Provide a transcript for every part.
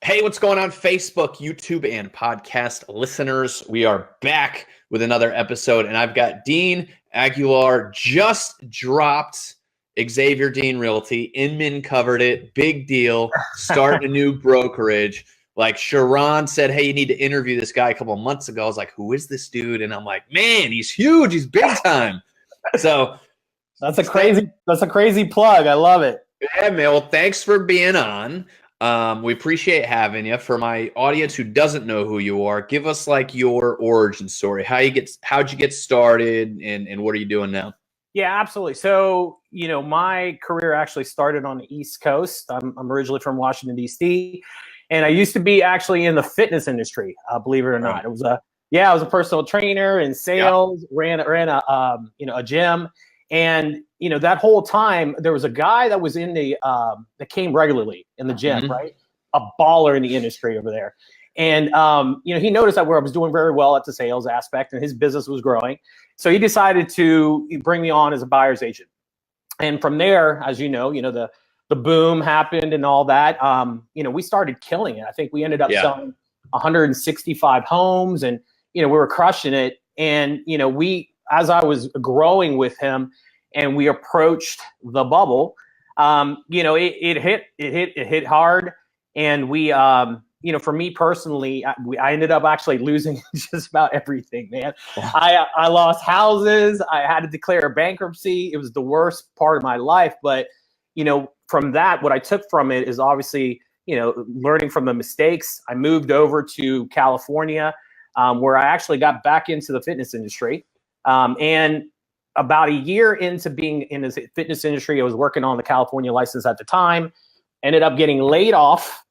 Hey, what's going on, Facebook, YouTube, and podcast listeners? We are back with another episode, and I've got Dean Aguilar just dropped Xavier Dean Realty. Inman covered it. Big deal. Starting a new brokerage. Like Sharon said, hey, you need to interview this guy a couple of months ago. I was like, who is this dude? And I'm like, man, he's huge. He's big time. So that's a crazy plug. I love it. Yeah, man. Well, thanks for being on. We appreciate having you. For my audience who doesn't know who you are, give us like your origin story. How'd you get started, and what are you doing now? Yeah, absolutely. So, my career actually started on the East Coast. I'm originally from Washington, D.C., and I used to be actually in the fitness industry, believe it or not. I was a personal trainer in sales, ran a gym. And, that whole time there was a guy that was that came regularly in the gym, right? A baller in the industry over there. And, he noticed that where I was doing very well at the sales aspect and his business was growing. So he decided to bring me on as a buyer's agent. And from there, as the boom happened and all that, we started killing it. I think we ended up selling 165 homes and, we were crushing it. And, as I was growing with him and we approached the bubble, it hit hard. And we, for me personally, I ended up actually losing just about everything, man. I lost houses. I had to declare bankruptcy. It was the worst part of my life. But, from that, what I took from it is obviously, learning from the mistakes. I moved over to California, where I actually got back into the fitness industry. And about a year into being in the fitness industry, I was working on the California license at the time, ended up getting laid off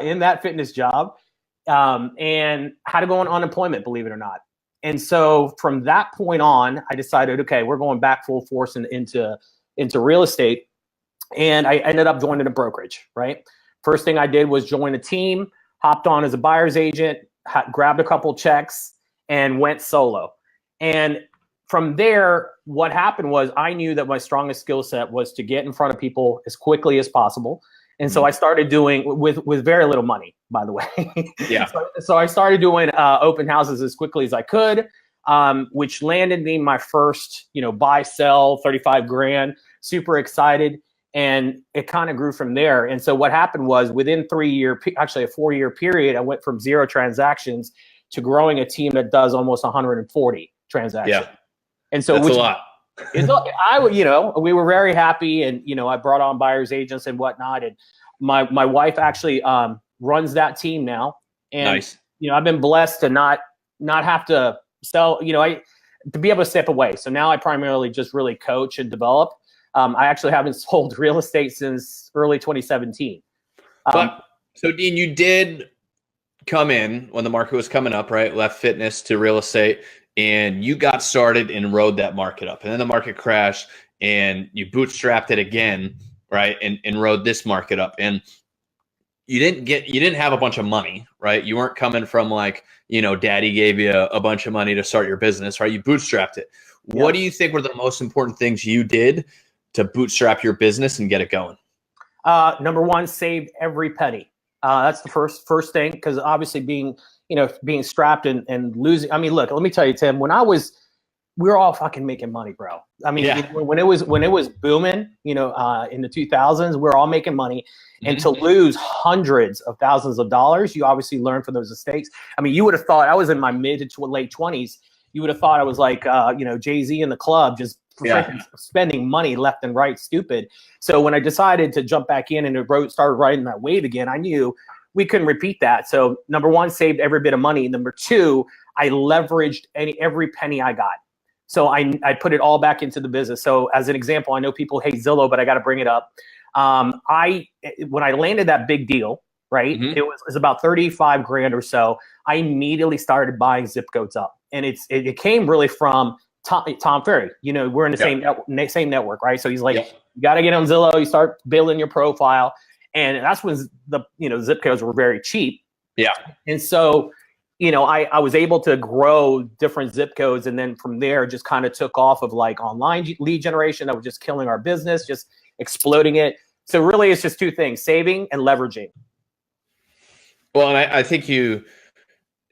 in that fitness job, and had to go on unemployment, believe it or not. And so from that point on, I decided, okay, we're going back full force into real estate. And I ended up joining a brokerage, right? First thing I did was join a team, hopped on as a buyer's agent, grabbed a couple checks, and went solo. And from there, what happened was I knew that my strongest skill set was to get in front of people as quickly as possible. And so I started doing with very little money, by the way. Yeah. So I started doing open houses as quickly as I could, which landed me my first, buy, sell, 35 grand, super excited. And it kind of grew from there. And so what happened was within a 4-year period, I went from 0 transactions to growing a team that does almost 140 transactions. Yeah. And so that's a lot. We were very happy, and I brought on buyers agents and whatnot. And my wife actually runs that team now. And nice. I've been blessed to not have to sell, to be able to step away. So now I primarily just really coach and develop. I actually haven't sold real estate since early 2017. So Dean, you did come in when the market was coming up, right? Left fitness to real estate, and you got started and rode that market up. And then the market crashed and you bootstrapped it again, right? And rode this market up. And you didn't have a bunch of money, right? You weren't coming from like, daddy gave you a bunch of money to start your business, right? You bootstrapped it. Yeah. What do you think were the most important things you did to bootstrap your business and get it going? Number one, saved every penny. That's the first thing, because obviously being strapped and losing. I mean, look, let me tell you, Tim, we were all fucking making money, bro. I mean, when it was booming, in the 2000s, we were all making money. And to lose hundreds of thousands of dollars, you obviously learn from those mistakes. I mean, you would have thought I was in my mid to late 20s. You would have thought I was like, Jay-Z in the club, just spending money left and right, stupid. So when I decided to jump back in and started riding that wave again, I knew we couldn't repeat that. So number one, saved every bit of money. Number two, I leveraged every penny I got. So I put it all back into the business. So as an example, I know people hate Zillow, but I got to bring it up. When I landed that big deal, right, it was about 35 grand or so. I immediately started buying zip codes up, and it came really from Tom Ferry. We're in the same network, right? So he's like, you got to get on Zillow. You start building your profile, and that's when the zip codes were very cheap. Yeah, and so I was able to grow different zip codes, and then from there just kind of took off of like online lead generation that was just killing our business, just exploding it. So really, it's just two things: saving and leveraging. Well, and I think you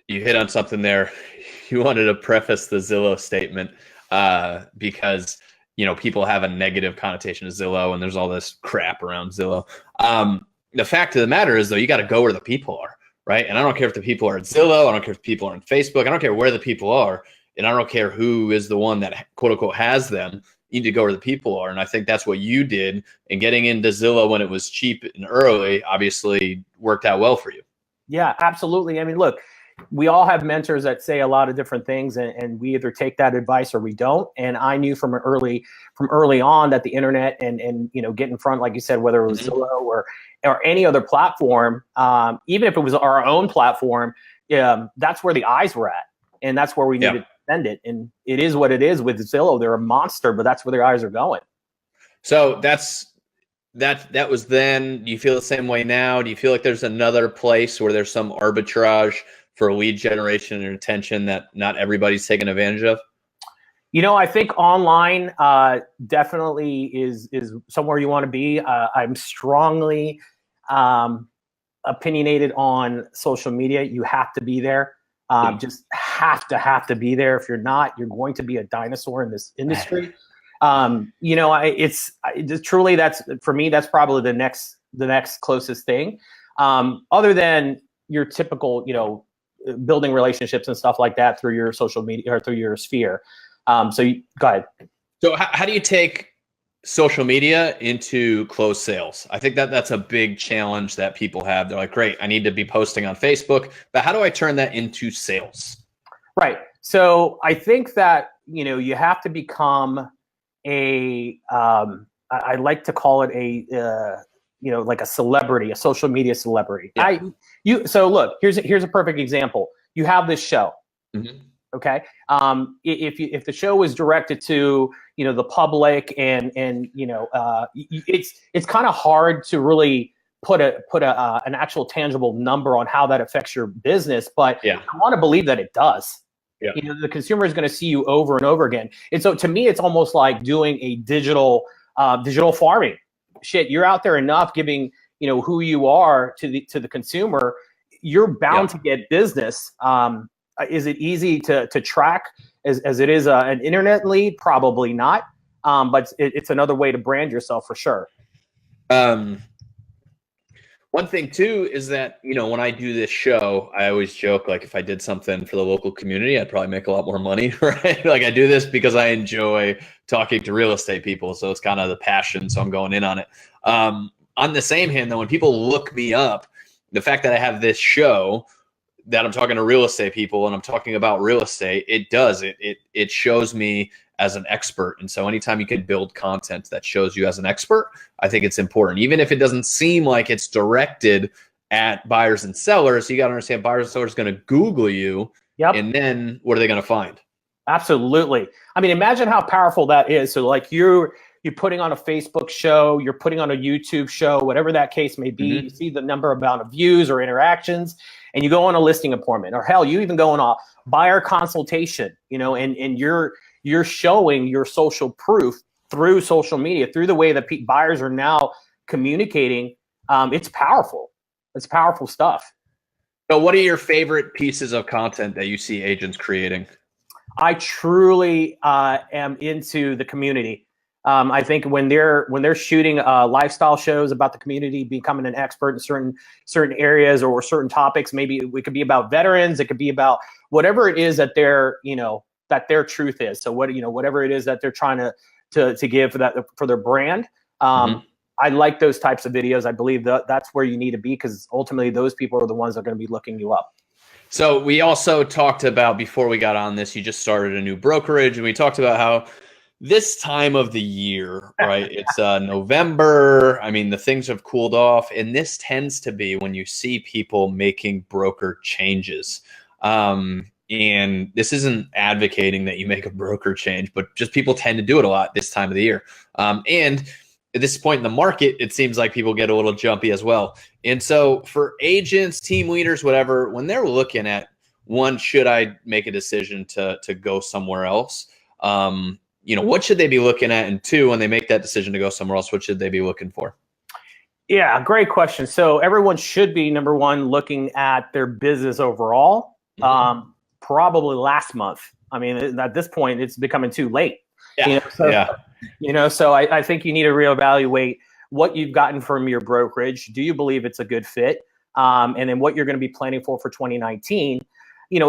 hit on something there. You wanted to preface the Zillow statement because people have a negative connotation to Zillow, and there's all this crap around Zillow. The fact of the matter is, though, you got to go where the people are, right? And I don't care if the people are at Zillow, I don't care if the people are on Facebook, I don't care where the people are, and I don't care who is the one that quote unquote has them. You need to go where the people are, and I think that's what you did. And getting into Zillow when it was cheap and early obviously worked out well for you. Yeah, absolutely. I mean, look, we all have mentors that say a lot of different things, and we either take that advice or we don't. And I knew from early on that the internet and get in front, like you said, whether it was Zillow or any other platform, even if it was our own platform, that's where the eyes were at, and that's where we needed to send it. And it is what it is with Zillow. They're a monster, but that's where their eyes are going. So that was then. Do you feel the same way now? Do you feel like there's another place where there's some arbitrage for lead generation and retention that not everybody's taking advantage of? I think online definitely is somewhere you want to be. I'm strongly opinionated on social media. You have to be there. Just have to be there. If you're not, you're going to be a dinosaur in this industry. It's truly, that's for me, that's probably the next closest thing. Other than your typical, building relationships and stuff like that through your social media or through your sphere. Go ahead. So how do you take social media into closed sales? I think that's a big challenge that people have. They're like, great, I need to be posting on Facebook, but how do I turn that into sales? Right. So I think that, you have to become I like to call it like a celebrity, a social media celebrity. Yeah. So look, here's a perfect example. You have this show. Mm-hmm. Okay. If the show is directed to, the public and it's kind of hard to really put an actual tangible number on how that affects your business, but I want to believe that it does. Yeah. The consumer is going to see you over and over again. And so to me, it's almost like doing a digital farming. Shit, you're out there enough giving, who you are to the consumer, you're bound to get business. Is it easy to track as it is an internet lead? Probably not. But it's another way to brand yourself for sure. One thing too is that, when I do this show, I always joke, like if I did something for the local community, I'd probably make a lot more money, right? Like I do this because I enjoy talking to real estate people. So it's kind of the passion. So I'm going in on it. On the same hand, though, when people look me up, the fact that I have this show that I'm talking to real estate people and I'm talking about real estate, it shows me as an expert. And so anytime you can build content that shows you as an expert, I think it's important. Even if it doesn't seem like it's directed at buyers and sellers, you got to understand buyers and sellers are going to Google you. Yep. And then what are they going to find? Absolutely. I mean, imagine how powerful that is. So like you're putting on a Facebook show, you're putting on a YouTube show, whatever that case may be. Mm-hmm. You see the amount of views or interactions, and you go on a listing appointment, or hell, you even go on a buyer consultation, and you're showing your social proof through social media, through the way that buyers are now communicating. It's powerful. It's powerful stuff. So what are your favorite pieces of content that you see agents creating? I truly am into the community. I think when they're shooting lifestyle shows about the community, becoming an expert in certain areas or certain topics, maybe it could be about veterans, it could be about whatever it is that that their truth is. So whatever it is that they're trying to give for their brand. I like those types of videos. I believe that's where you need to be, because ultimately those people are the ones that are going to be looking you up. So we also talked about, before we got on this, you just started a new brokerage, and we talked about how this time of the year, right? It's November. I mean, the things have cooled off, and this tends to be when you see people making broker changes. And this isn't advocating that you make a broker change, but just people tend to do it a lot this time of the year. And at this point in the market, it seems like people get a little jumpy as well. And so for agents, team leaders, whatever, when they're looking at, one, should I make a decision to go somewhere else? What should they be looking at? And two, when they make that decision to go somewhere else, what should they be looking for? Yeah, great question. So everyone should be, number one, looking at their business overall. Probably last month. I mean, at this point, it's becoming too late. Yeah, So I think you need to reevaluate what you've gotten from your brokerage. Do you believe it's a good fit? And then what you're going to be planning for 2019.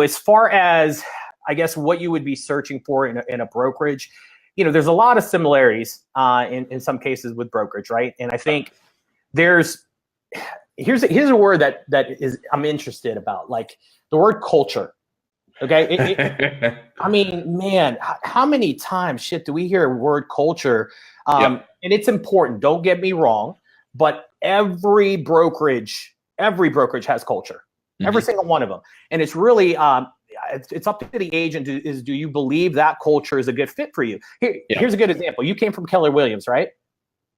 As far as, I guess, what you would be searching for in a brokerage, there's a lot of similarities in some cases with brokerage, right? And I think here's a word that is I'm interested about, like the word culture. Okay. I mean, man, how many times do we hear word culture? And it's important. Don't get me wrong, but every brokerage has culture. Every single one of them. And it's really, it's up to the agent do you believe that culture is a good fit for you? Here's a good example. You came from Keller Williams, right?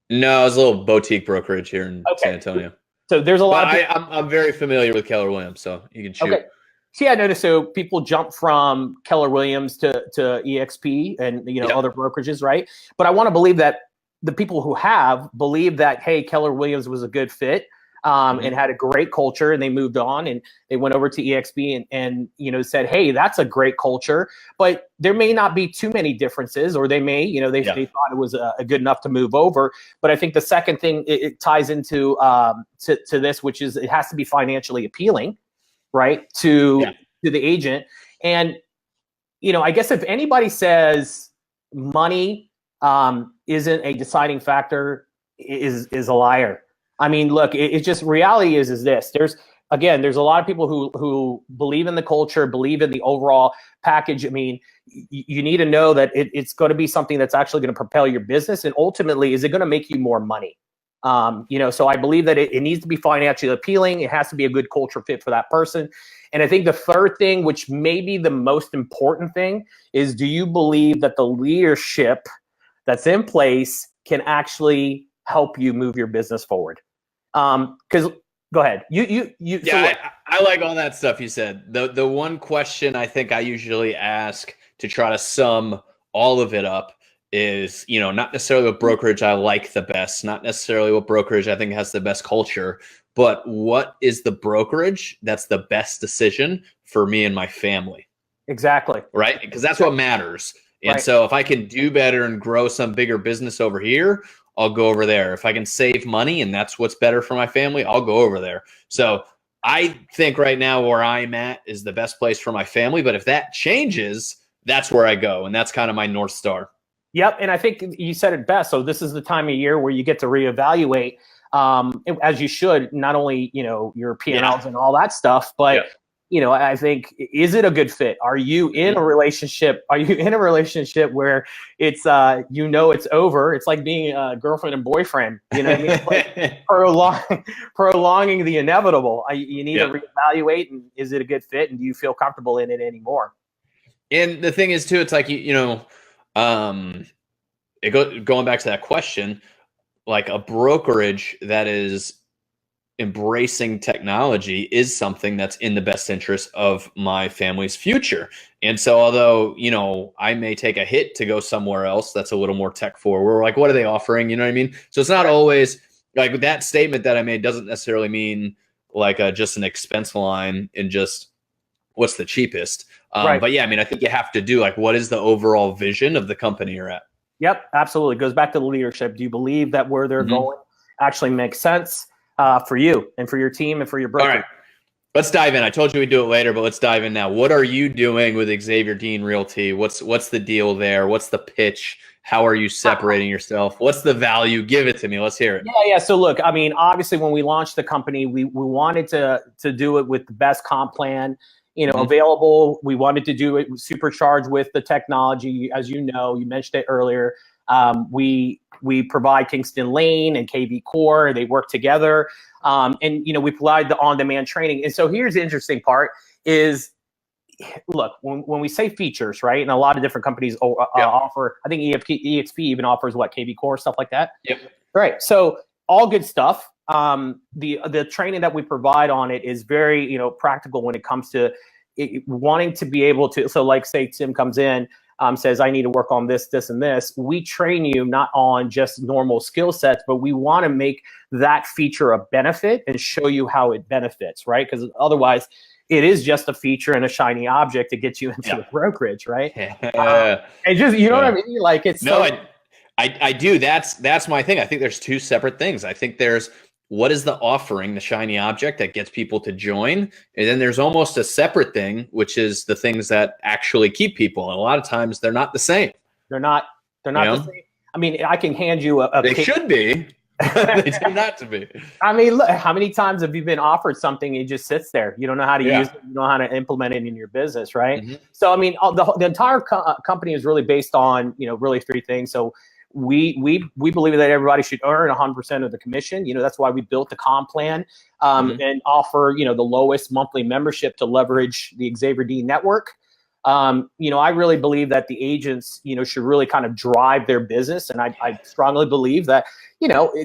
No, it was a little boutique brokerage here in San Antonio. So there's a lot I'm very familiar with Keller Williams, so you can shoot. Okay. See, I noticed so people jump from Keller Williams to EXP and other brokerages, right? But I want to believe that the people who have believe that, hey, Keller Williams was a good fit and had a great culture, and they moved on and they went over to EXP and said, hey, that's a great culture, but there may not be too many differences, or they may, they thought it was a good enough to move over. But I think the second thing it ties into to this, which is it has to be financially appealing, right, to the agent. And I guess if anybody says money isn't a deciding factor, is a liar. I mean, look, it's just reality is this. There's a lot of people who believe in the culture, believe in the overall package. I mean, you need to know that it's going to be something that's actually going to propel your business, and ultimately, is it going to make you more money? So I believe that it needs to be financially appealing. It has to be a good culture fit for that person. And I think the third thing, which may be the most important thing, is do you believe that the leadership that's in place can actually help you move your business forward? Because go ahead. I like all that stuff you said. The one question I think I usually ask to try to sum all of it up is, not necessarily what brokerage I like the best, not necessarily what brokerage I think has the best culture, but what is the brokerage that's the best decision for me and my family? Exactly. Right? Because that's what matters. And so if I can do better and grow some bigger business over here, I'll go over there. If I can save money and that's what's better for my family, I'll go over there. So I think right now where I'm at is the best place for my family. But if that changes, that's where I go. And that's kind of my North Star. Yep. And I think you said it best. So this is the time of year where you get to reevaluate, as you should, not only, your P&Ls and all that stuff, but I think, is it a good fit? Are you in a relationship? Are you in a relationship where it's, it's over? It's like being a girlfriend and boyfriend, It's like prolonging the inevitable. You need to reevaluate, and is it a good fit? And do you feel comfortable in it anymore? And the thing is too, it's like, going back to that question, like a brokerage that is embracing technology is something that's in the best interest of my family's future. And so although, I may take a hit to go somewhere else that's a little more tech forward, like, what are they offering? You know what I mean? So it's not always like that statement that I made doesn't necessarily mean like just an expense line and just what's the cheapest. But yeah, I mean, I think you have to do like, what is the overall vision of the company you're at? Yep, absolutely. It goes back to the leadership. Do you believe that where they're going actually makes sense for you and for your team and for your broker? All right, let's dive in. I told you we'd do it later, but let's dive in now. What are you doing with Xavier Dean Realty? What's the deal there? What's the pitch? How are you separating yourself? What's the value? Give it to me. Let's hear it. Yeah. So look, I mean, obviously when we launched the company, we wanted to do it with the best comp plan, available. We wanted to do it supercharged with the technology. As you mentioned it earlier. We provide Kingston Lane and KV Core. They work together. And we provide the on-demand training. And so here's the interesting part is, look, when we say features, right? And a lot of different companies offer, I think EXP even offers KV Core, stuff like that. Yep. Right. So all good stuff. The training that we provide on it is very, practical when it comes to wanting to be able to. So like say Tim comes in, says, I need to work on this, this, and this, we train you not on just normal skill sets, but we want to make that feature a benefit and show you how it benefits, right? Because otherwise, it is just a feature and a shiny object to get you into the brokerage, right? And just, you know what I mean? Like, it's I do. That's my thing. I think there's two separate things. I think there's what is the offering, the shiny object that gets people to join, and then there's almost a separate thing, which is the things that actually keep people. And a lot of times they're not the same. They're not the same. I mean, I can hand you a they should be. They do not to be. I mean, look, how many times have you been offered something and it just sits there? You don't know how to use it. You don't know how to implement it in your business, right? So, I mean, the entire company is really based on, really three things. So we believe that everybody should earn 100% of the commission. That's why we built the comp plan and offer, the lowest monthly membership to leverage the Xavier D network. I really believe that the agents, should really kind of drive their business. And I strongly believe that,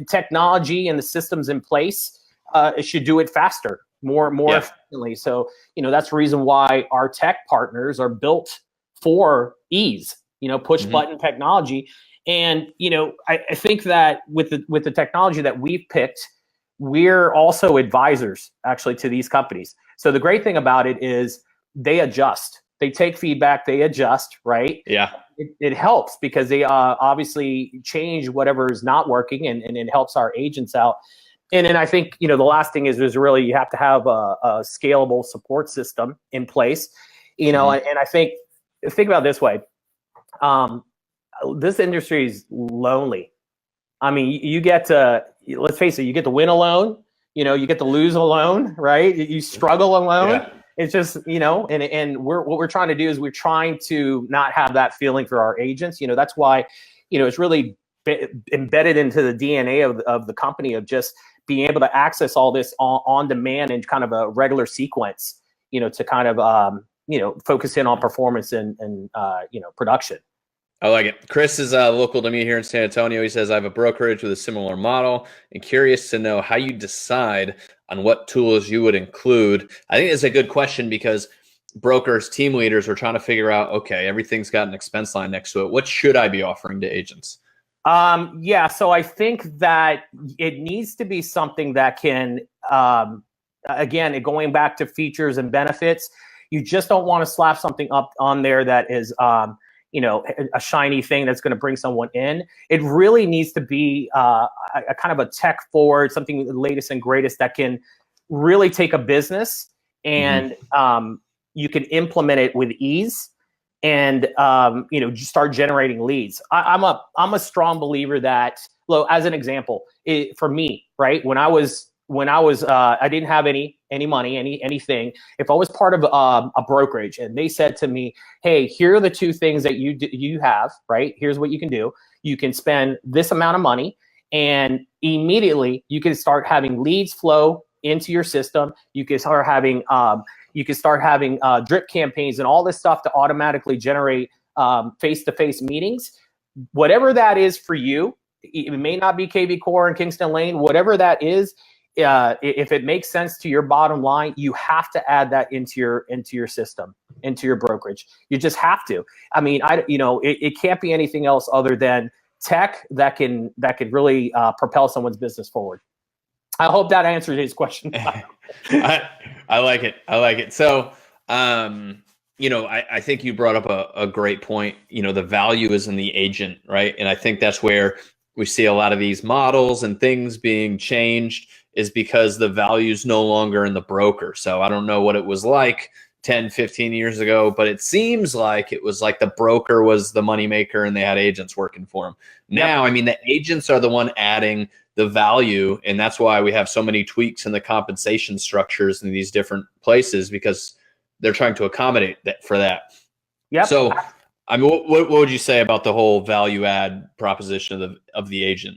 technology and the systems in place, it should do it faster, more efficiently. So, that's the reason why our tech partners are built for ease, push button technology. And, I think that with the technology that we've picked, we're also advisors actually to these companies. So the great thing about it is they adjust. They take feedback, they adjust, right? Yeah. It helps because they obviously change whatever is not working, and it helps our agents out. And then I think, the last thing is really you have to have a scalable support system in place, and I think about it this way. This industry is lonely. I mean, you get to, let's face it, you get to win alone, you get to lose alone, right? You struggle alone. Yeah. It's just, and what we're trying to do is we're trying to not have that feeling for our agents. That's why, it's really embedded into the DNA of the company of just being able to access all this on demand in kind of a regular sequence, to kind of, focus in on performance and production. I like it. Chris is local to me here in San Antonio. He says, I have a brokerage with a similar model and curious to know how you decide on what tools you would include. I think it's a good question because brokers, team leaders are trying to figure out, okay, everything's got an expense line next to it. What should I be offering to agents? So I think that it needs to be something that can, again, going back to features and benefits, you just don't want to slap something up on there that is, a shiny thing that's going to bring someone in. It really needs to be a kind of a tech forward, something the latest and greatest that can really take a business and you can implement it with ease and just start generating leads. I'm a strong believer that, as an example, for me, right, when I was I didn't have any money, anything. If I was part of a brokerage and they said to me, hey, here are the two things that you have, right? Here's what you can do. You can spend this amount of money and immediately you can start having leads flow into your system. You can start having drip campaigns and all this stuff to automatically generate face-to-face meetings. Whatever that is for you, it may not be KV Core and Kingston Lane, whatever that is. If it makes sense to your bottom line, you have to add that into your system, into your brokerage. You just have to. I mean, it can't be anything else other than tech that can really propel someone's business forward. I hope that answered his question. I like it. So, I think you brought up a great point. The value is in the agent, right? And I think that's where we see a lot of these models and things being changed is because the value's no longer in the broker. So I don't know what it was like 10, 15 years ago, but it seems like it was like the broker was the moneymaker and they had agents working for them. Now, I mean, the agents are the one adding the value, and that's why we have so many tweaks in the compensation structures in these different places because they're trying to accommodate that for that. Yep. So, I mean, what would you say about the whole value add proposition of the agent?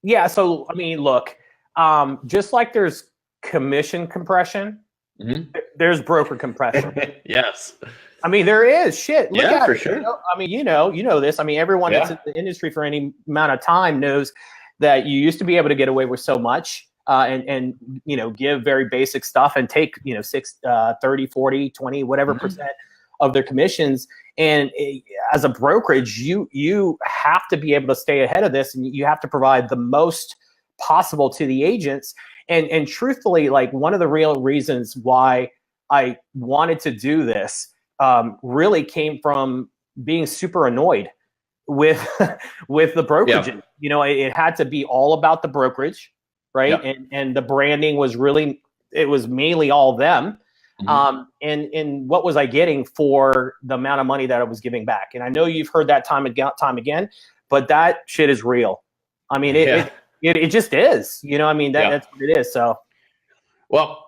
Yeah. So, I mean, look, just like there's commission compression, there's broker compression. Yes. I mean, there is shit. Look at for it. sure. I mean, you know this. I mean, everyone that's in the industry for any amount of time knows that you used to be able to get away with so much and give very basic stuff and take 6, 30, 40, 20, whatever percent of their commissions. And as a brokerage, you have to be able to stay ahead of this, and you have to provide the most possible to the agents. And truthfully, like, one of the real reasons why I wanted to do this really came from being super annoyed with with the brokerage. Yeah. You know, it had to be all about the brokerage, right? Yep. And the branding was really, it was mainly all them. Mhm. And what was I getting for the amount of money that I was giving back? And I know you've heard that time again, but that shit is real. I mean, it just is. You know, I mean, that's what it is. So, well,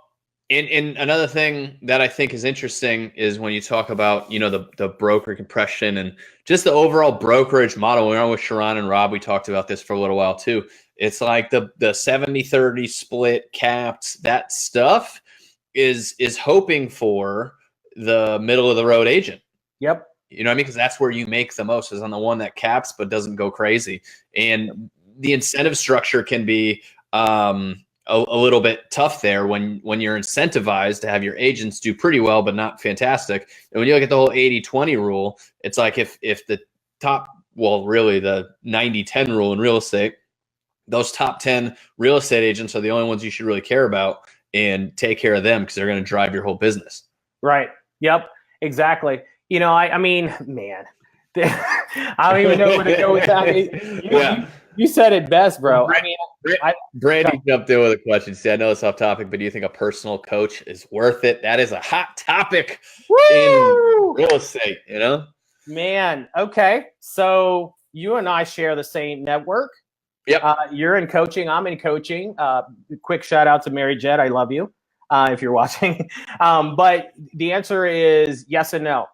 in another thing that I think is interesting is when you talk about, you know, the broker compression and just the overall brokerage model. We were on with Sharon and Rob. We talked about this for a little while too. It's like the 70-30 split, capped, that stuff is hoping for the middle of the road agent. yep. You know what I mean? Because that's where you make the most, is on the one that caps but doesn't go crazy. And the incentive structure can be a little bit tough there when you're incentivized to have your agents do pretty well but not fantastic. And when you look at the whole 80-20 rule, it's like if the top, well, really the 90-10 rule in real estate, those top 10 real estate agents are the only ones you should really care about and take care of them, because they're going to drive your whole business. Right. Yep. Exactly. You know, I mean, man, I don't even know where to go with that. You said it best, bro. I mean, Brandy jumped in with a question. See, I know it's off topic, but do you think a personal coach is worth it? That is a hot topic in real estate, you know? Man, okay. So you and I share the same network. Yep. You're in coaching. I'm in coaching. Quick shout out to Mary Jett. I love you if you're watching. But the answer is yes and no.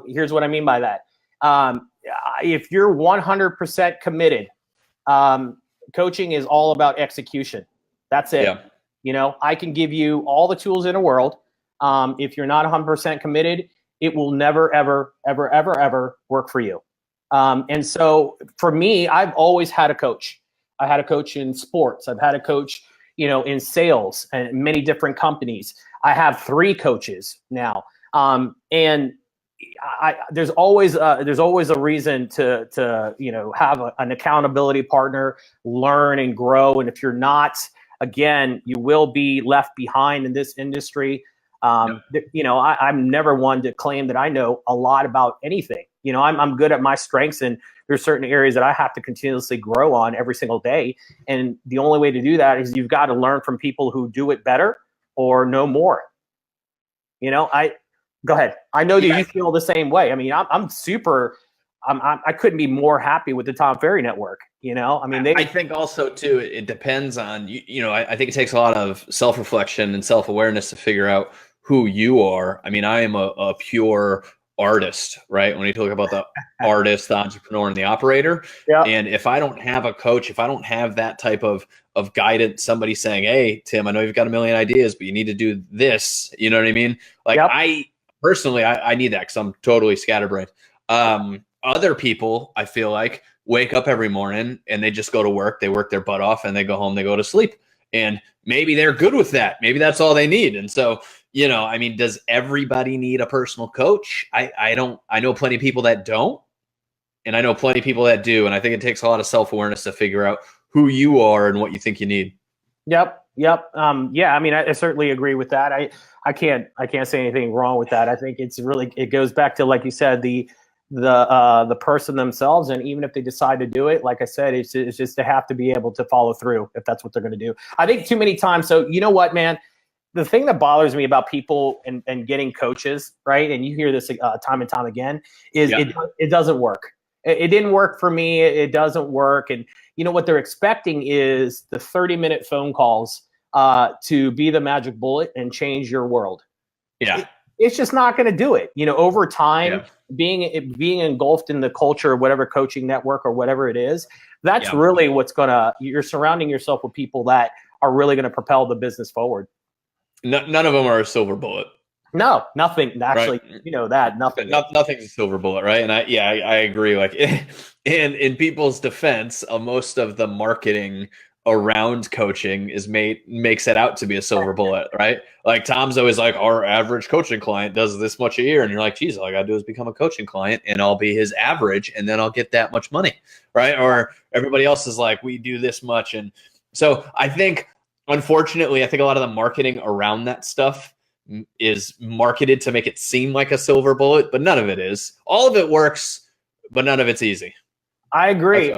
Here's what I mean by that. If you're 100% committed, coaching is all about execution. That's it. Yeah. You know, I can give you all the tools in the world. If you're not 100% committed, it will never, ever, ever, ever, ever work for you. And so for me, I've always had a coach. I had a coach in sports. I've had a coach, you know, in sales and many different companies. I have 3 coaches now. And there's always a reason to you know, have an accountability partner, learn and grow. And if you're not, again, you will be left behind in this industry. You know, I'm never one to claim that I know a lot about anything. You know, I'm good at my strengths, and there's certain areas that I have to continuously grow on every single day. And the only way to do that is you've got to learn from people who do it better or know more. You know, go ahead. I know that you feel the same way. I mean, I couldn't be more happy with the Tom Ferry Network. You know, I mean, I think also too, it depends on, you know, I think it takes a lot of self-reflection and self-awareness to figure out who you are. I mean, I am a pure artist, right? When you talk about the artist, the entrepreneur, and the operator. Yeah. And if I don't have a coach, if I don't have that type of guidance, somebody saying, hey, Tim, I know you've got a million ideas, but you need to do this. You know what I mean? Like, I personally, I need that because I'm totally scatterbrained. Other people, I feel like, wake up every morning and they just go to work. They work their butt off and they go home, they go to sleep. And maybe they're good with that. Maybe that's all they need. And so, you know, I mean, does everybody need a personal coach? I don't. I know plenty of people that don't, and I know plenty of people that do. And I think it takes a lot of self-awareness to figure out who you are and what you think you need. Yep. Yeah, I mean, I certainly agree with that. I can't say anything wrong with that. I think it goes back to, like you said, the person themselves. And even if they decide to do it, like I said, it's just they have to be able to follow through if that's what they're going to do. I think too many times. So you know what, man, the thing that bothers me about people and getting coaches, right? And you hear this time and time again, is it doesn't work. It didn't work for me. It doesn't work. And you know what they're expecting is the 30-minute phone calls to be the magic bullet and change your world. Yeah. It's just not going to do it. You know, over time, being engulfed in the culture of whatever coaching network or whatever it is, that's really what's you're surrounding yourself with people that are really going to propel the business forward. None of them are a silver bullet. No, nothing. Actually, right. You know that nothing. Nothing's a silver bullet, right? And I agree. Like, in people's defense, most of the marketing around coaching makes it out to be a silver bullet, right? Like Tom's always like, our average coaching client does this much a year, and you're like, geez, all I gotta do is become a coaching client and I'll be his average, and then I'll get that much money, right? Or everybody else is like, we do this much. And so I think, unfortunately, I think a lot of the marketing around that stuff is marketed to make it seem like a silver bullet, but none of it is. All of it works, but none of it's easy. I agree.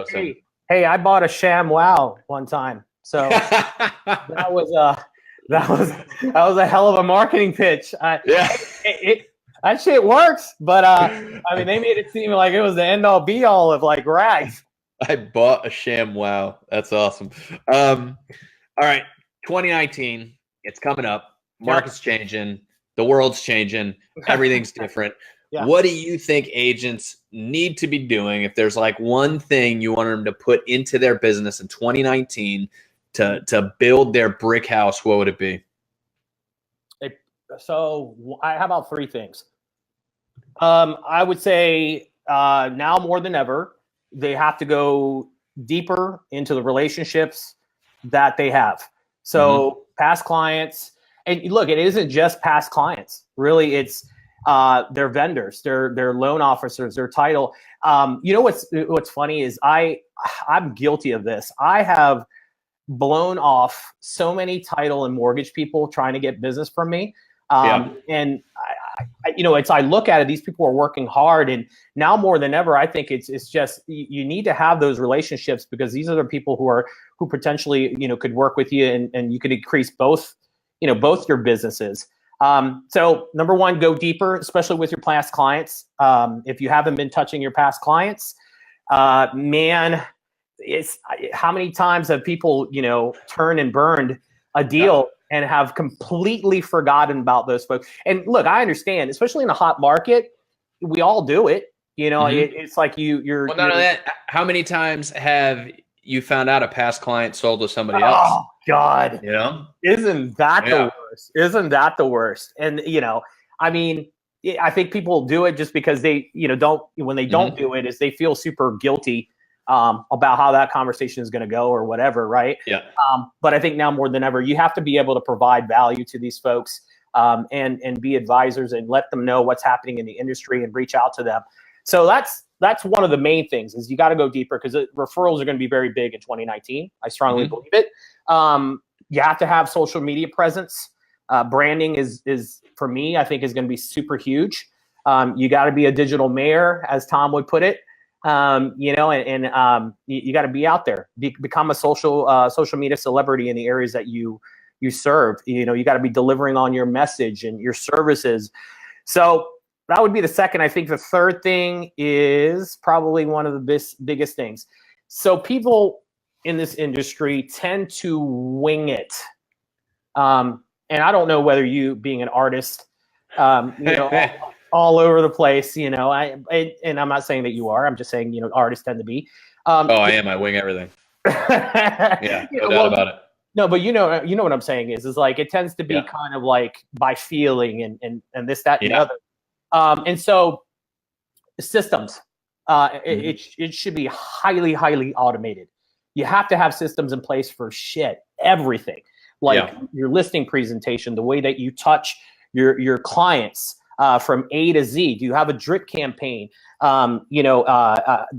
Hey, I bought a sham wow one time, so that was a hell of a marketing pitch. Yeah, that shit works, but I mean, they made it seem like it was the end all be all of like rags. I bought a sham wow. That's awesome. All right, 2019, it's coming up. Market's changing. The world's changing. Everything's different. Yeah. What do you think agents need to be doing if there's like one thing you want them to put into their business in 2019 to build their brick house? What would it be? So how about three things? I would say now more than ever, they have to go deeper into the relationships that they have. So past clients, and look, it isn't just past clients. Really, it's their vendors, their loan officers, their title. You know what's funny is I'm guilty of this. I have blown off so many title and mortgage people trying to get business from me. And I look at it, these people are working hard, and now more than ever, I think it's just, you need to have those relationships, because these are the people who potentially, could work with you, and you could increase both your businesses. So number one, go deeper, especially with your past clients. If you haven't been touching your past clients, man, it's how many times have people, turned and burned a deal and have completely forgotten about those folks. And look, I understand, especially in a hot market, we all do it. It's like you're. Well, none of that. How many times have you found out a past client sold to somebody else? Oh God, isn't that the worst? Isn't that the worst? And I mean, I think people do it just because they, don't. When they don't do it, is they feel super guilty about how that conversation is going to go or whatever, right? Yeah. But I think now more than ever, you have to be able to provide value to these folks and be advisors and let them know what's happening in the industry and reach out to them. So that's one of the main things, is you got to go deeper, because referrals are going to be very big in 2019. I strongly believe it. You have to have social media presence. Branding is for me, I think, is going to be super huge. You got to be a digital mayor, as Tom would put it. You got to be out there, become a social media celebrity in the areas that you serve. You got to be delivering on your message and your services. So that would be the second. I think the third thing is probably one of the biggest things. So people in this industry tend to wing it. And I don't know whether you, being an artist, all over the place, and I'm not saying that you are. I'm just saying, artists tend to be. I am. I wing everything. Yeah, no doubt about it. No, but you know what I'm saying is like, it tends to be kind of like by feeling and this, that, and the other. And so systems, it should be highly, highly automated. You have to have systems in place for everything, like your listing presentation, the way that you touch your clients. From A to Z. Do you have a drip campaign? The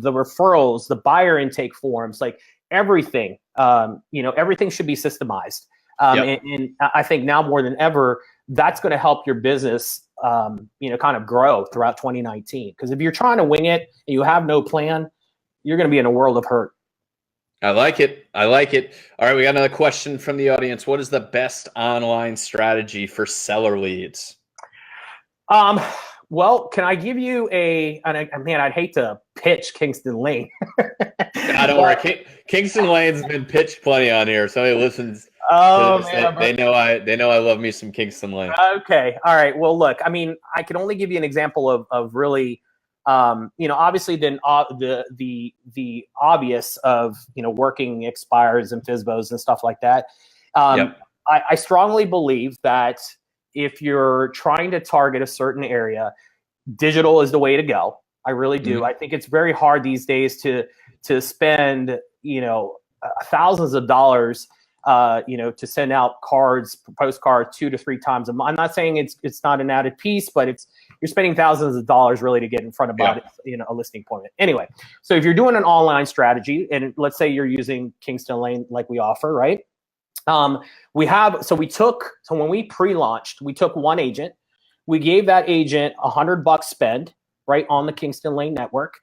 referrals, the buyer intake forms, like everything. Everything should be systemized. And I think now more than ever, that's going to help your business, kind of grow throughout 2019. Because if you're trying to wing it and you have no plan, you're going to be in a world of hurt. I like it. All right, we got another question from the audience. What is the best online strategy for seller leads? Well, can I give you man, I'd hate to pitch Kingston Lane. Don't worry. Kingston Lane's been pitched plenty on here. Somebody listens. They know I love me some Kingston Lane. Okay. All right. Well, look, I mean, I can only give you an example of really, obviously then the obvious of, working expires and FSBOs and stuff like that. I strongly believe that if you're trying to target a certain area, digital is the way to go. I really do. I think it's very hard these days to spend, thousands of dollars, to send out postcards 2 to 3 times a month. I'm not saying it's not an added piece, but you're spending thousands of dollars really to get in front of a listing appointment. Anyway, so if you're doing an online strategy, and let's say you're using Kingston Lane like we offer, right? When we pre-launched, we took one agent, we gave that agent $100 spend right on the Kingston Lane network.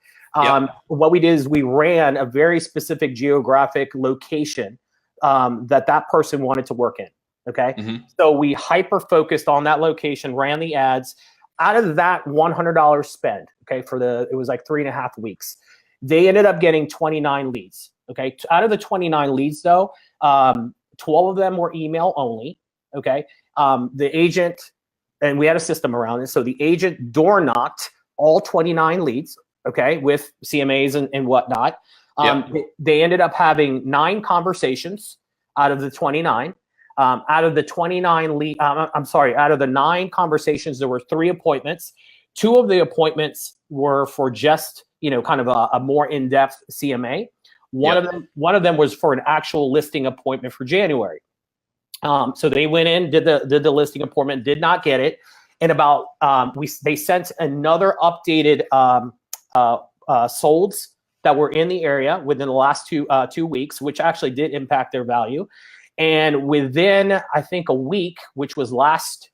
What we did is we ran a very specific geographic location that person wanted to work in. Okay. So we hyper focused on that location, ran the ads. Out of that $100 spend, okay, it was like 3.5 weeks, they ended up getting 29 leads. Okay. Out of the 29 leads though, 12 of them were email only. Okay. The agent, and we had a system around it. So the agent door knocked all 29 leads, okay, with CMAs and whatnot. They ended up having 9 conversations out of the 29. Out of the 9 conversations, there were 3 appointments. 2 of the appointments were for just, kind of a more in-depth CMA. One of them was for an actual listing appointment for January. So they went in, did the listing appointment, did not get it. And they sent another updated solds that were in the area within the last 2 weeks, which actually did impact their value. And within, I think, a week, which was last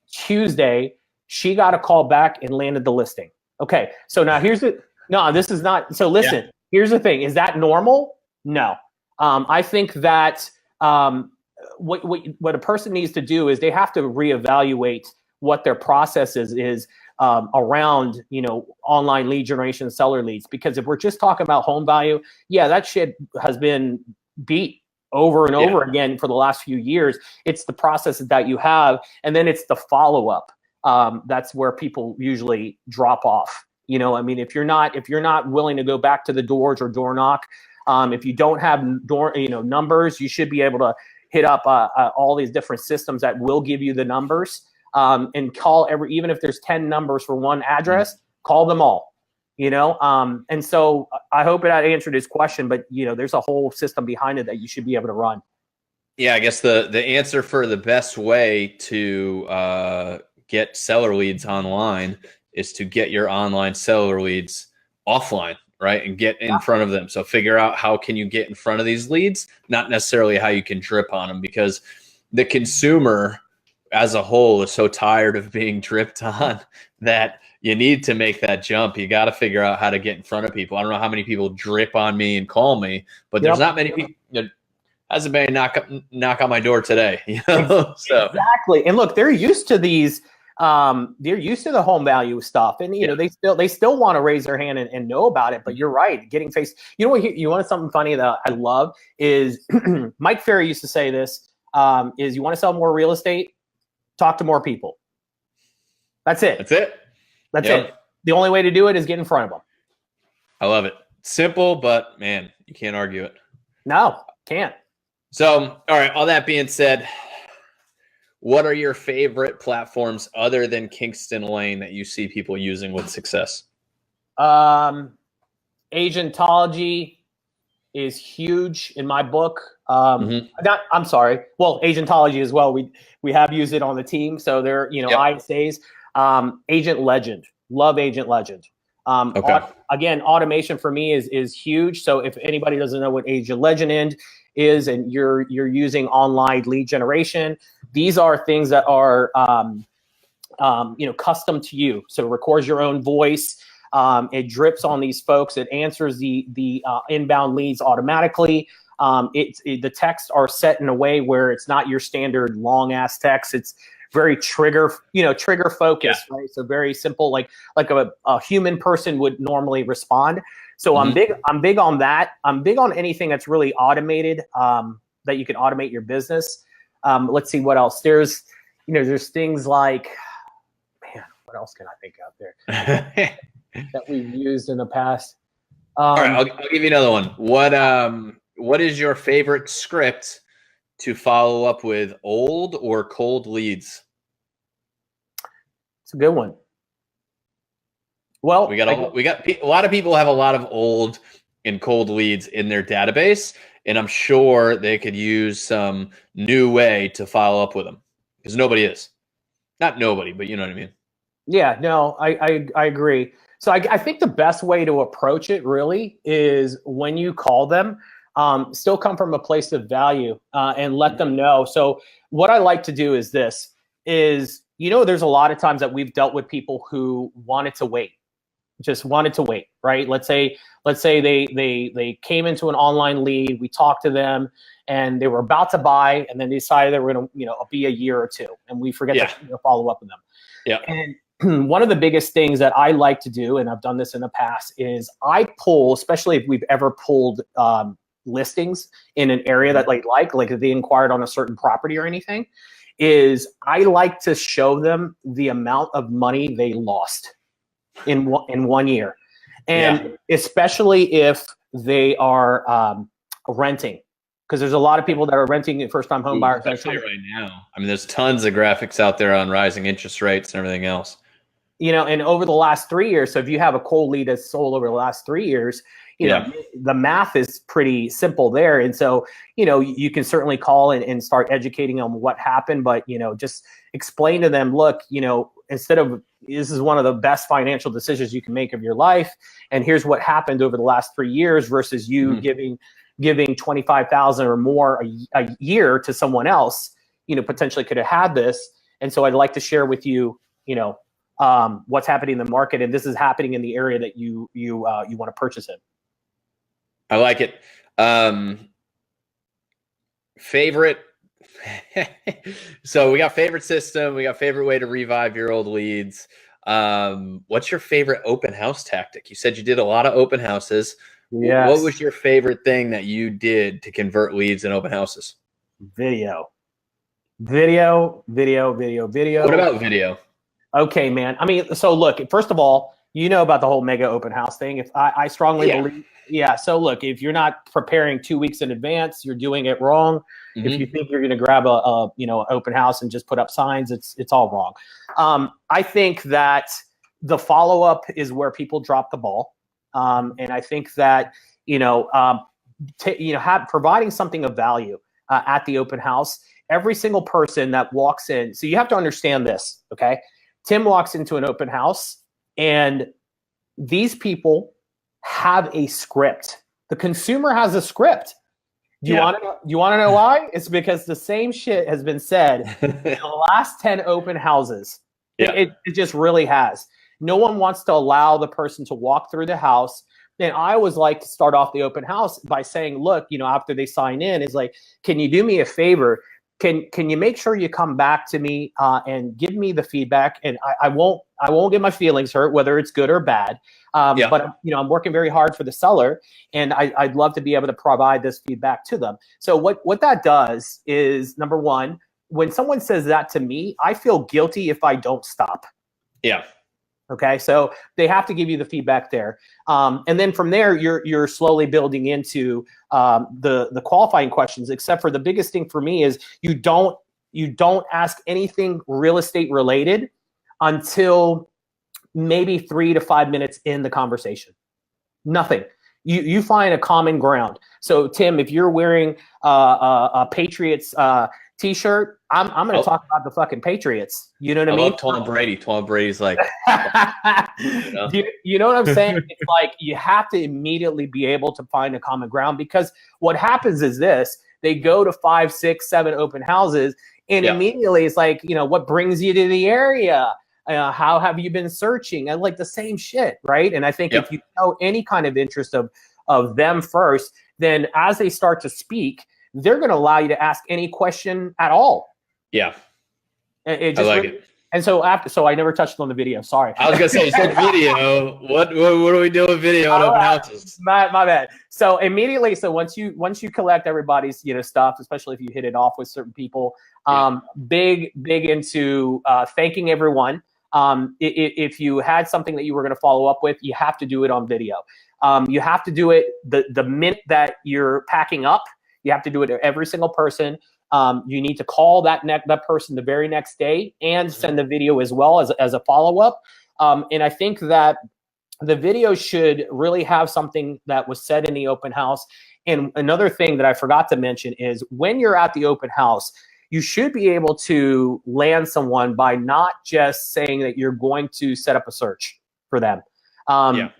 Tuesday, she got a call back and landed the listing. Okay, so now here's this is not, so listen, here's the thing. Is that normal? No. I think that what a person needs to do is they have to reevaluate what their process is around, online lead generation, seller leads. Because if we're just talking about home value, that shit has been beat over and over again for the last few years. It's the processes that you have, and then it's the follow-up. That's where people usually drop off. If you're not willing to go back to the doors or door knock, if you don't have numbers, you should be able to hit up all these different systems that will give you the numbers, and call even if there's 10 numbers for one address, call them all. And so I hope that answered his question, but there's a whole system behind it that you should be able to run. Yeah, I guess the answer for the best way to get seller leads online is to get your online seller leads offline, right? And get in front of them. So figure out how can you get in front of these leads, not necessarily how you can drip on them, because the consumer as a whole is so tired of being dripped on that you need to make that jump. You got to figure out how to get in front of people. I don't know how many people drip on me and call me, but there's not many people. Hasn't been knock on my door today. So. Exactly. And look, they're used to these. They're used to the home value stuff, and they still want to raise their hand and know about it. But you're right, getting faced. You want something funny that I love is Mike Ferry used to say this: is you want to sell more real estate, talk to more people. That's it. That's it. The only way to do it is get in front of them. I love it. Simple, but man, you can't argue it. No, can't. So, all right. All that being said, what are your favorite platforms other than Kingston Lane that you see people using with success? Agentology is huge in my book. I'm sorry. Well, Agentology as well. We have used it on the team, so they're ISAs. Agent Legend, love Agent Legend. Again, automation for me is huge. So if anybody doesn't know what Agent Legend is, and you're using online lead generation, these are things that are custom to you. So it records your own voice. It drips on these folks. It answers the inbound leads automatically. The texts are set in a way where it's not your standard long ass text. It's very trigger focused, right? So very simple, like a human person would normally respond. So I'm big on that. I'm big on anything that's really automated, that you can automate your business. Let's see what else. There's things like, man, what else can I think out there that we've used in the past? All right, I'll give you another one. What is your favorite script to follow up with old or cold leads? It's a good one. Well, we got a lot of people have a lot of old and cold leads in their database, and I'm sure they could use some new way to follow up with them because nobody is. Not nobody, but you know what I mean. Yeah, no, I agree. So I think the best way to approach it really is when you call them, still come from a place of value and let them know. So what I like to do is this: there's a lot of times that we've dealt with people who wanted to wait, just wanted to wait, right? Let's say they came into an online lead, we talked to them, and they were about to buy, and then they decided they were going to be a year or two, and we forget to follow up with them. Yeah. And one of the biggest things that I like to do, and I've done this in the past, is I pull, especially if we've ever pulled listings in an area that like if they inquired on a certain property or anything, is I like to show them the amount of money they lost in 1 year. And especially if they are renting, because there's a lot of people that are renting first-time home buyers. Especially right now. I mean, there's tons of graphics out there on rising interest rates and everything else. And over the last 3 years, so if you have a cold lead that's sold over the last 3 years, the math is pretty simple there. And so, you can certainly call and start educating on what happened, but, just explain to them, look, instead of, this is one of the best financial decisions you can make of your life, and here's what happened over the last 3 years versus you giving $25,000 or more a year to someone else, potentially could have had this. And so I'd like to share with you, what's happening in the market, and this is happening in the area that you want to purchase it. I like it. Favorite. So we got favorite system. We got favorite way to revive your old leads. What's your favorite open house tactic? You said you did a lot of open houses. Yes. What was your favorite thing that you did to convert leads in open houses? Video. What about video? Okay, man. I mean, so look, first of all, about the whole mega open house thing. If I strongly believe, so look, if you're not preparing 2 weeks in advance, you're doing it wrong. If you think you're going to grab a open house and just put up signs, it's all wrong. I think that the follow-up is where people drop the ball. And I think that, providing something of value at the open house, every single person that walks in. So you have to understand this, okay? Tim walks into an open house, and these people have a script. The consumer has a script. Do you want to know why? It's because the same shit has been said in the last 10 open houses. Yeah. It just really has. No one wants to allow the person to walk through the house. And I always like to start off the open house by saying, look, after they sign in, is like, can you do me a favor? Can you make sure you come back to me and give me the feedback? And I won't get my feelings hurt, whether it's good or bad. But I'm working very hard for the seller, and I'd love to be able to provide this feedback to them. So what that does is, number one, when someone says that to me, I feel guilty if I don't stop. Yeah. Okay, so they have to give you the feedback there, and then from there, you're slowly building into the qualifying questions. Except for the biggest thing for me is you don't ask anything real estate related until maybe 3 to 5 minutes in the conversation. Nothing. You find a common ground. So Tim, if you're wearing a Patriots T-shirt, I'm going to talk about the fucking Patriots. You know what I mean? I love Tom Brady. Tom Brady's like, you know what I'm saying? It's like you have to immediately be able to find a common ground, because what happens is this: they go to 5, 6, 7 open houses, and immediately it's like, what brings you to the area? How have you been searching? And like the same shit, right? And I think if you know any kind of interest of them first, then as they start to speak, they're going to allow you to ask any question at all. Yeah. I like it. And so I never touched on the video. Sorry. I was going to say, you said video. What do we do with video on open houses? My bad. So immediately, once you collect everybody's, stuff, especially if you hit it off with certain people, big into thanking everyone. If you had something that you were going to follow up with, you have to do it on video. You have to do it the minute that you're packing up. You have to do it to every single person. You need to call that person the very next day and send the video as well as a follow-up. And I think that the video should really have something that was said in the open house. And another thing that I forgot to mention is when you're at the open house, you should be able to land someone by not just saying that you're going to set up a search for them.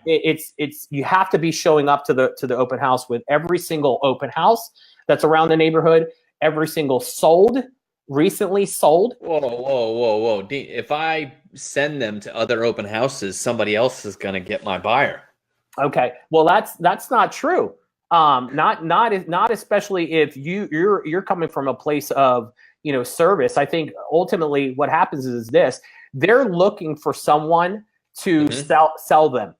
It's you have to be showing up to the open house with every single open house that's around the neighborhood, every single recently sold. Whoa. If I send them to other open houses, somebody else is going to get my buyer. Okay. Well, that's not true. Not especially if you're coming from a place of, service. I think ultimately what happens is this: they're looking for someone to sell them.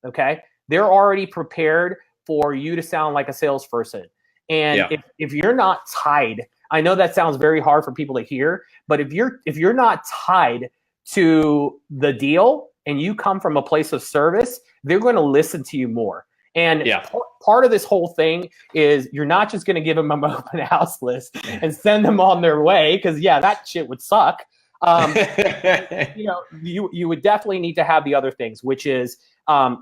Okay. They're already prepared for you to sound like a salesperson. And if you're not tied, I know that sounds very hard for people to hear, but if you're not tied to the deal and you come from a place of service, they're going to listen to you more. And part of this whole thing is you're not just going to give them an open house list and send them on their way, because that shit would suck. You would definitely need to have the other things, which is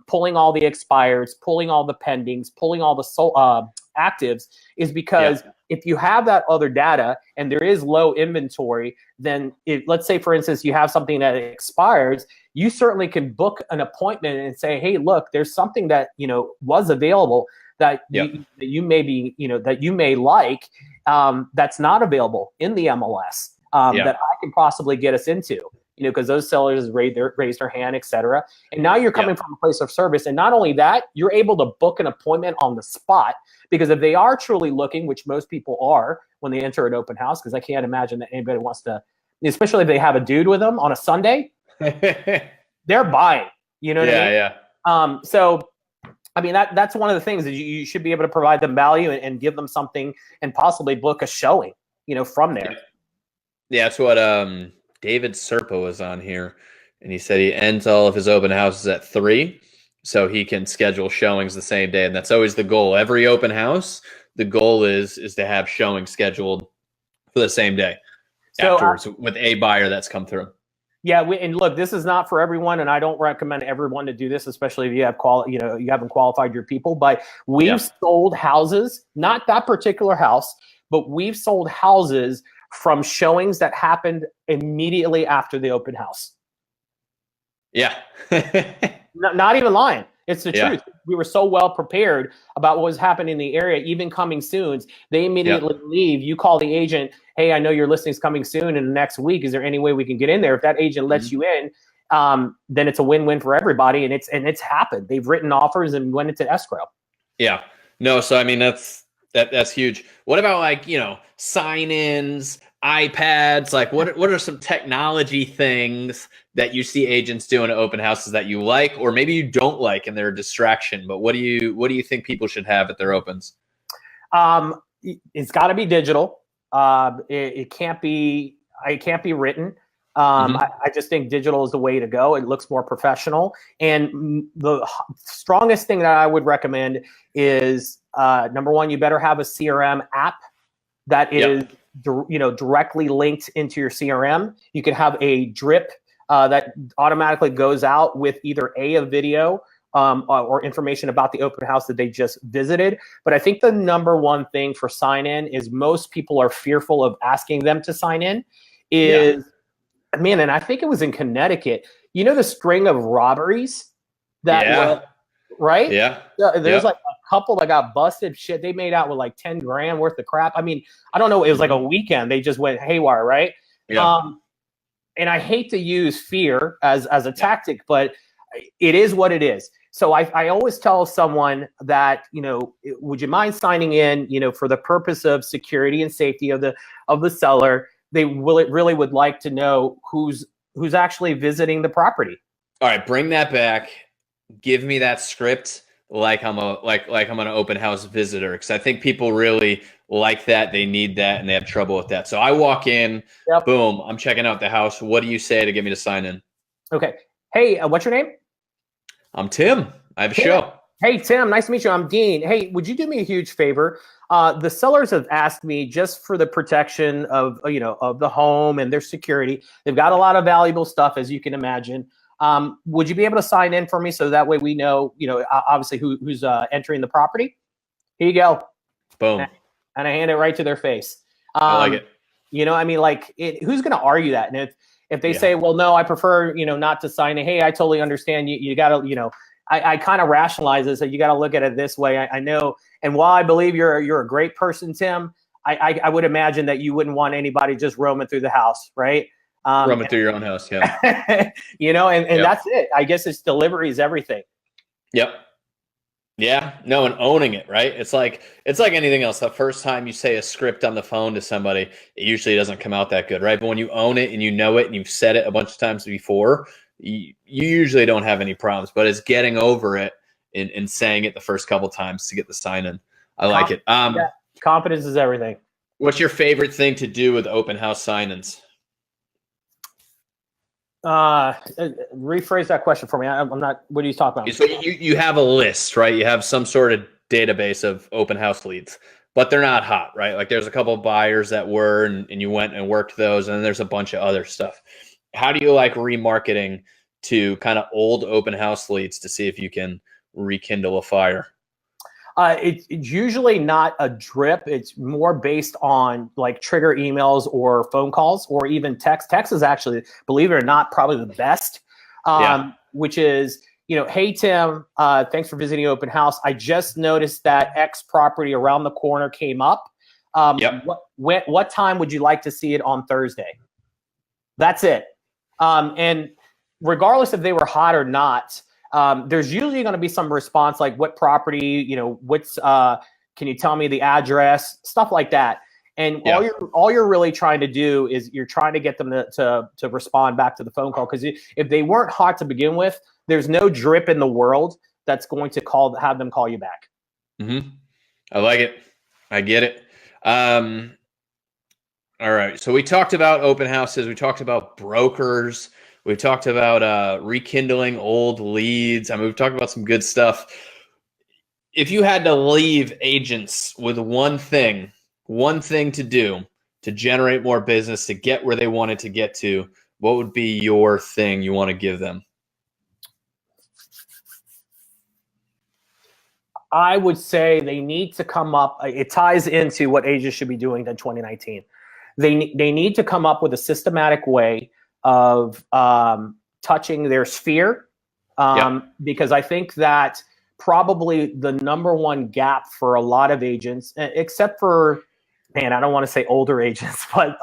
pulling all the expireds, pulling all the pendings, pulling all the actives, is because if you have that other data and there is low inventory, then let's say, for instance, you have something that expires, you certainly can book an appointment and say, hey, look, there's something that, was available that you may like, that's not available in the MLS, that I can possibly get us into, because those sellers raised their hand, et cetera. And now you're coming from a place of service. And not only that, you're able to book an appointment on the spot, because if they are truly looking, which most people are when they enter an open house, because I can't imagine that anybody wants to, especially if they have a dude with them on a Sunday, they're buying, what I mean? So, I mean, that's one of the things that you should be able to provide them value and give them something and possibly book a showing, from there. Yeah, that's what David Serpa was on here, and he said he ends all of his open houses at 3, so he can schedule showings the same day, and that's always the goal. Every open house, the goal is to have showings scheduled for the same day afterwards with a buyer that's come through. Yeah, and look, this is not for everyone, and I don't recommend everyone to do this, especially if you have you haven't qualified your people. But we've sold houses, not that particular house, but we've sold houses from showings that happened immediately after the open house. Yeah. Not even lying. It's the truth. We were so well prepared about what was happening in the area, even coming soons. They immediately leave. You call the agent, hey, I know your listing's coming soon in the next week. Is there any way we can get in there? If that agent lets you in, then it's a win-win for everybody. And it's happened. They've written offers and went into escrow. Yeah. No, so I mean, that's huge. What about sign-ins, iPads? What are some technology things that you see agents do in open houses that you like, or maybe you don't like and they're a distraction? But what do you think people should have at their opens? It's got to be digital. It can't be written. I just think digital is the way to go. It looks more professional. And the strongest thing that I would recommend is, number one, you better have a CRM app that is directly linked into your CRM. You can have a drip that automatically goes out with either a video or information about the open house that they just visited. But I think the number one thing for sign in is most people are fearful of asking them to sign in is, man, and I think it was in Connecticut, the string of robberies that were, right? Yeah. There's like a couple that got busted. Shit, they made out with like 10 grand worth of crap. I mean, I don't know. It was like a weekend. They just went haywire, right? Yeah. And I hate to use fear as a tactic, but it is what it is. So I always tell someone that, would you mind signing in, for the purpose of security and safety of the seller? They really would like to know who's actually visiting the property. All right, bring that back. Give me that script like I'm an open house visitor, because I think people really like that. They need that, and they have trouble with that. So I walk in, boom, I'm checking out the house. What do you say to get me to sign in? Okay. Hey, what's your name? I'm Tim. I have a show. Hey, Tim, nice to meet you. I'm Dean. Hey, would you do me a huge favor? The sellers have asked me, just for the protection of the home and their security. They've got a lot of valuable stuff, as you can imagine. Would you be able to sign in for me so that way we know, obviously who's entering the property? Here you go. Boom. And I hand it right to their face. I like it. You know, I mean, like, who's going to argue that? And if they say, well, no, I prefer, you know, not to sign it. Hey, I totally understand. You got to, you know, I kind of rationalize this. So you got to look at it this way. I know. And while I believe you're a great person, Tim, I would imagine that you wouldn't want anybody just roaming through the house, right? Roaming through your own house, yeah. You know, and that's it. I guess it's delivery is everything. Yep. Yeah, no, and owning it, right? It's like anything else. The first time you say a script on the phone to somebody, it usually doesn't come out that good, right? But when you own it and you know it and you've said it a bunch of times before, you usually don't have any problems. But it's getting over it and saying it the first couple times to get the sign in. I like it. Yeah, confidence is everything. What's your favorite thing to do with open house sign-ins? Rephrase that question for me. I'm not. What are you talking about? So you have a list, right? You have some sort of database of open house leads, but they're not hot, right? Like there's a couple of buyers that were, and you went and worked those, and then there's a bunch of other stuff. How do you like remarketing to kind of old open house leads to see if you can rekindle a fire? It's usually not a drip. It's more based on like trigger emails or phone calls or even text. Text is actually, believe it or not, probably the best, which is, you know, hey, Tim, thanks for visiting open house. I just noticed that X property around the corner came up. What time would you like to see it on Thursday? That's it. And regardless if they were hot or not, there's usually going to be some response like what property, you know, what's, can you tell me the address, stuff like that. And all you're really trying to do is you're trying to get them to respond back to the phone call. Because if they weren't hot to begin with, there's no drip in the world that's going to have them call you back. Mm-hmm. I like it. I get it. All right. So we talked about open houses. We talked about brokers. We talked about rekindling old leads. I mean, we've talked about some good stuff. If you had to leave agents with one thing to do to generate more business, to get where they wanted to get to, what would be your thing you want to give them? I would say they need to come up. It ties into what agents should be doing in 2019. They need to come up with a systematic way of touching their sphere, because I think that probably the number one gap for a lot of agents, except for, man, I don't want to say older agents, but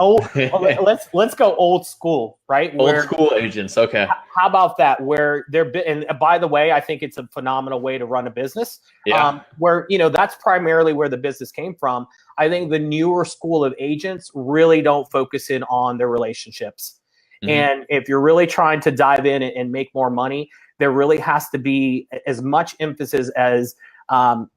let's go old school, right? Old school agents, okay. How about that? Where and by the way, I think it's a phenomenal way to run a business. Where, you know, that's primarily where the business came from. I think the newer school of agents really don't focus in on their relationships. Mm-hmm. And if you're really trying to dive in and make more money, there really has to be as much emphasis as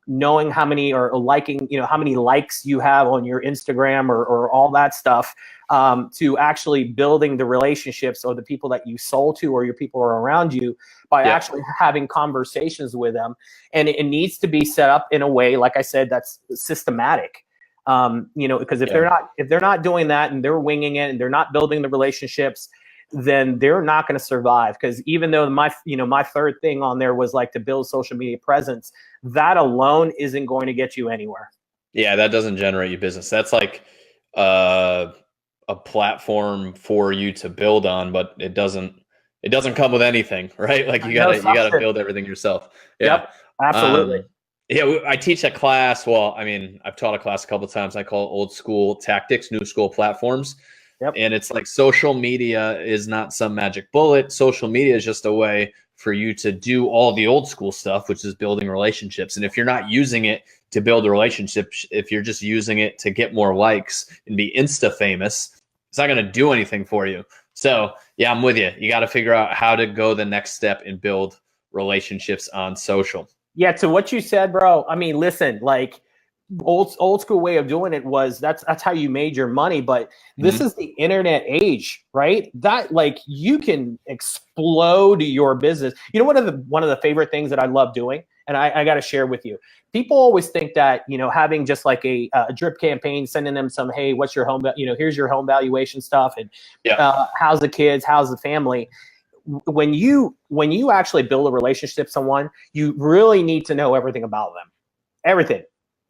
knowing how many or liking, you know, how many likes you have on your Instagram or all that stuff, to actually building the relationships or the people that you sold to or your people are around you by actually having conversations with them. And it needs to be set up in a way, like I said, that's systematic. You know, because if they're not doing that and they're winging it and they're not building the relationships, then they're not going to survive. Because even though my third thing on there was like to build social media presence, that alone isn't going to get you anywhere. Yeah, that doesn't generate you business. That's like a platform for you to build on, but it doesn't come with anything, right? Like you gotta build everything yourself. Yep, absolutely. I teach a class. Well, I mean, I've taught a class a couple of times. I call it old school tactics, new school platforms. Yep. And it's like social media is not some magic bullet. Social media is just a way for you to do all the old school stuff, which is building relationships. And if you're not using it to build a relationship, if you're just using it to get more likes and be Insta famous, it's not going to do anything for you. So yeah, I'm with you. You got to figure out how to go the next step and build relationships on social. Yeah, to what you said, bro. I mean, listen, like old school way of doing it was that's how you made your money. But this is the internet age, right? That like you can explode your business. You know, one of the favorite things that I love doing, and I got to share with you. People always think that, you know, having just like a drip campaign, sending them some, hey, what's your home, you know, here's your home valuation stuff, and how's the kids, how's the family. When you actually build a relationship with someone, you really need to know everything about them, everything.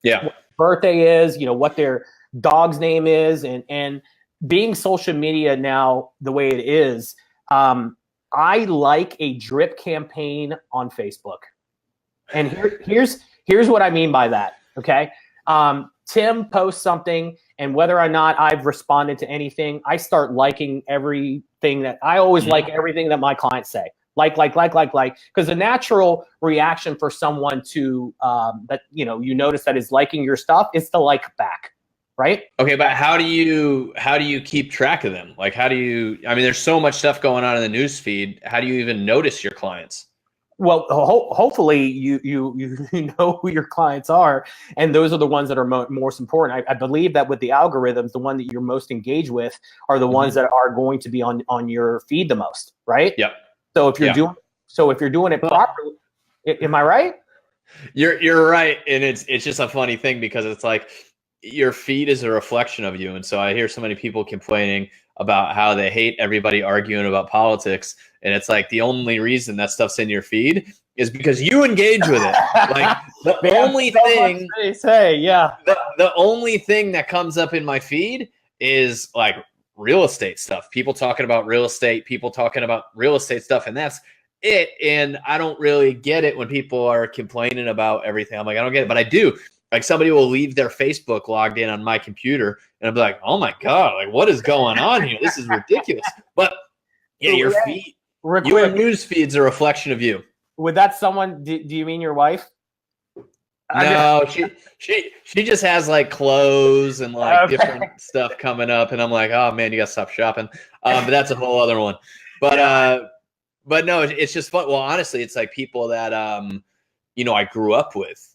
Yeah. what birthday is, what their dog's name is, and being social media now the way it is, I like a drip campaign on Facebook. And here's what I mean by that. Okay. Tim posts something, and whether or not I've responded to anything, I start liking everything that I always like everything that my clients say. Like, because the natural reaction for someone to that, you notice that is liking your stuff is to like back. Right. Okay, but how do you keep track of them? Like, I mean, there's so much stuff going on in the news feed. How do you even notice your clients? Well, hopefully you know who your clients are, and those are the ones that are most important. I believe that with the algorithms, the one that you're most engaged with are the ones that are going to be on your feed the most, right? Yep. So if you're doing it properly, am I right? You're right, and it's just a funny thing because it's like your feed is a reflection of you, and so I hear so many people complaining about how they hate everybody arguing about politics, and it's like the only reason that stuff's in your feed is because you engage with it. Like the only thing they say, yeah, the only thing that comes up in my feed is like real estate stuff. People talking about real estate, people talking about real estate stuff, and that's it. And I don't really get it when people are complaining about everything. I'm like, I don't get it, but I do. Like somebody will leave their Facebook logged in on my computer, and I'll be like, oh my God, like what is going on here? This is ridiculous. But yeah, your feed, your news feed's a reflection of you. Would that someone? Do you mean your wife? No, she just has like clothes and like different stuff coming up, and I'm like, oh man, you gotta stop shopping. But that's a whole other one. But no, it's just fun. Well, honestly, it's like people that I grew up with.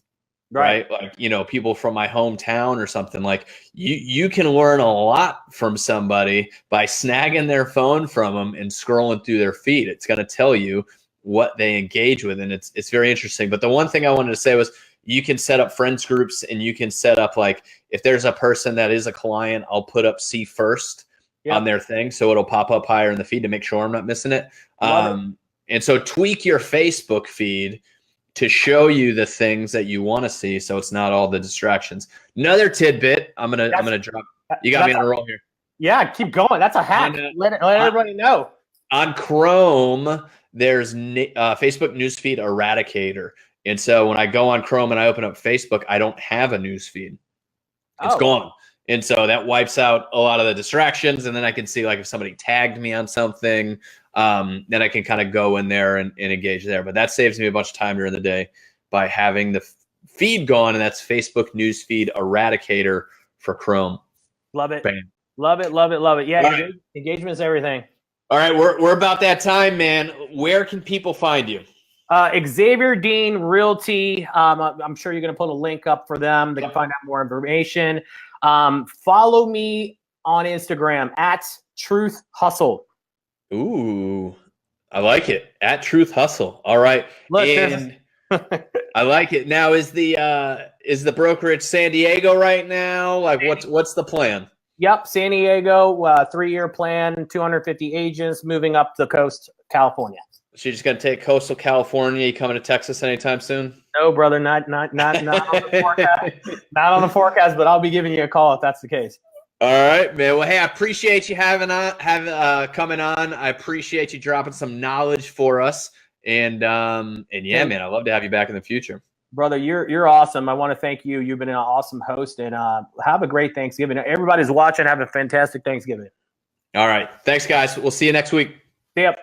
Right. Like, people from my hometown or something. Like you can learn a lot from somebody by snagging their phone from them and scrolling through their feed. It's going to tell you what they engage with. And it's very interesting. But the one thing I wanted to say was you can set up friends groups, and you can set up, like, if there's a person that is a client, I'll put up see first on their thing. So it'll pop up higher in the feed to make sure I'm not missing it. And so tweak your Facebook feed to show you the things that you want to see, so it's not all the distractions. Another tidbit I'm gonna drop. You got me on a roll here. Yeah, keep going. That's a hack. Let everybody know. On Chrome, there's Facebook Newsfeed Eradicator, and so when I go on Chrome and I open up Facebook, I don't have a newsfeed. It's gone. And so that wipes out a lot of the distractions, and then I can see, like, if somebody tagged me on something, then I can kind of go in there and engage there. But that saves me a bunch of time during the day by having the feed gone, and that's Facebook Newsfeed Eradicator for Chrome. Love it. Bam. Love it. Yeah, engagement is everything. All right, we're about that time, man. Where can people find you? Xavier Dean Realty. I'm sure you're going to put a link up for them. They can find out more information. Follow me on Instagram at Truth Hustle. Ooh, I like it. At Truth Hustle. All right. Look, and I like it. Now, is the brokerage San Diego right now? Like, what's the plan? Yep, San Diego, 3-year plan, 250 agents, moving up the coast, California. So you're just gonna take coastal California? You coming to Texas anytime soon? No, brother, not on the forecast. Not on the forecast, but I'll be giving you a call if that's the case. All right, man. Well, hey, I appreciate you coming on. I appreciate you dropping some knowledge for us, and yeah, man, I'd love to have you back in the future. Brother, you're awesome. I want to thank you. You've been an awesome host, and have a great Thanksgiving. Everybody's watching. Have a fantastic Thanksgiving. All right, thanks, guys. We'll see you next week. See ya.